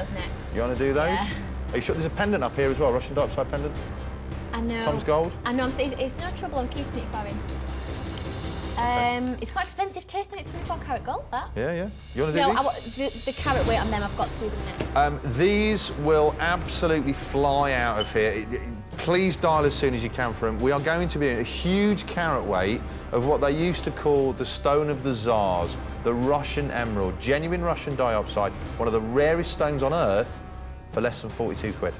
those next. You want to do those? Yeah. Are you sure? There's a pendant up here as well, Russian diopside pendant. I know. Tom's gold. I know. It's no trouble. I'm keeping it for him. It's quite expensive taste. I think it's 24 carat gold. That. Yeah, yeah. You want to do these? The carat weight on them. I've got to do them next. These will absolutely fly out of here. Please dial as soon as you can for them. We are going to be a huge carat weight of what they used to call the stone of the Tsars, the Russian emerald, genuine Russian diopside, one of the rarest stones on earth, for less than 42 quid.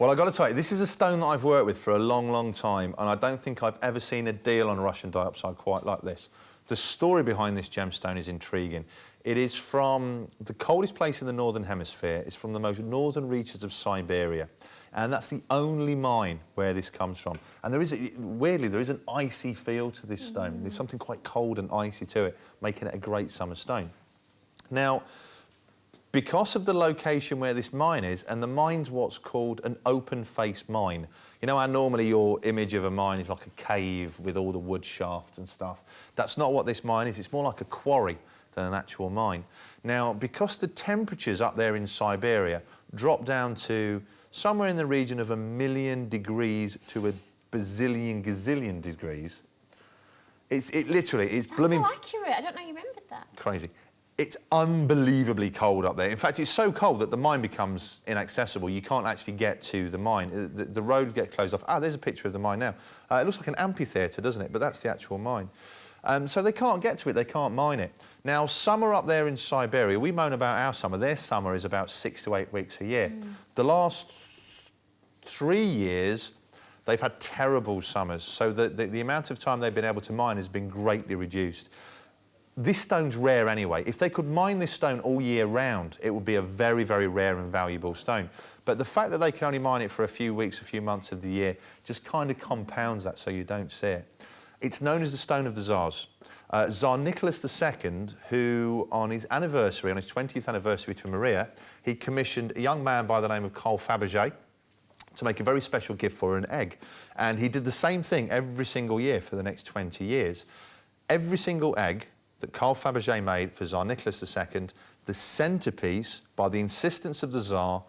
Well, I've got to tell you, this is a stone that I've worked with for a long, long time, and I don't think I've ever seen a deal on Russian diopside quite like this. The story behind this gemstone is intriguing. It is from the coldest place in the Northern Hemisphere. It's from the most northern reaches of Siberia, and that's the only mine where this comes from. And there is, weirdly, there is an icy feel to this stone. There's something quite cold and icy to it, making it a great summer stone. Now, because of the location where this mine is, and the mine's what's called an open-face mine. You know how normally your image of a mine is like a cave with all the wood shafts and stuff? That's not what this mine is. It's more like a quarry than an actual mine. Now, because the temperatures up there in Siberia drop down to somewhere in the region of 1,000,000 degrees to a bazillion gazillion degrees, it's blooming... That's so accurate. I don't know you remembered that. Crazy. It's unbelievably cold up there. In fact, it's so cold that the mine becomes inaccessible. You can't actually get to the mine. The road gets closed off. Ah, there's a picture of the mine now. It looks like an amphitheatre, doesn't it? But that's the actual mine. So they can't get to it. They can't mine it. Now, summer up there in Siberia, we moan about our summer. Their summer is about 6 to 8 weeks a year. The last 3 years, they've had terrible summers. So the amount of time they've been able to mine has been greatly reduced. This stone's rare anyway. If they could mine this stone all year round, it would be a very, very rare and valuable stone. But the fact that they can only mine it for a few weeks, a few months of the year, just kind of compounds that so you don't see it. It's known as the Stone of the Tsars. Tsar Nicholas II, who on his anniversary, on his 20th anniversary to Maria, he commissioned a young man by the name of Carl Fabergé to make a very special gift for her, an egg. And he did the same thing every single year for the next 20 years. Every single egg that Carl Fabergé made for Tsar Nicholas II, the centrepiece, by the insistence of the Tsar,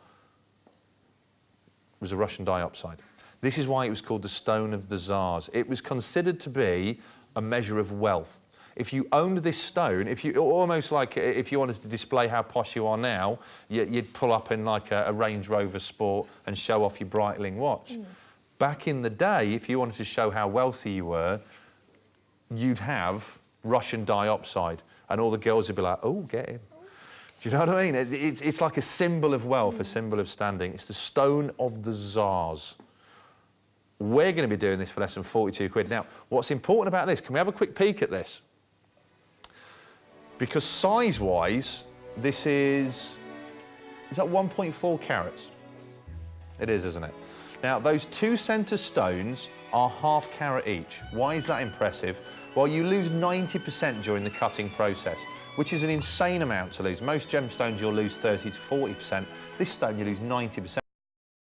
was a Russian diopside. This is why it was called the Stone of the Tsars. It was considered to be a measure of wealth. If you owned this stone, almost like if you wanted to display how posh you are now, you'd pull up in like a Range Rover Sport and show off your Breitling watch. Back in the day, if you wanted to show how wealthy you were, you'd have Russian diopside, and all the girls would be like, oh, get him. Do you know what I mean? It's like a symbol of wealth, a symbol of standing. It's the Stone of the Tsars. We're going to be doing this for less than 42 quid. Now, what's important about this, can we have a quick peek at this? Because size-wise, this is that 1.4 carats? It is, isn't it? Now, those two centre stones are ½ carat each. Why is that impressive? Well, you lose 90% during the cutting process, which is an insane amount to lose. Most gemstones, you'll lose 30 to 40%. This stone, you lose 90%.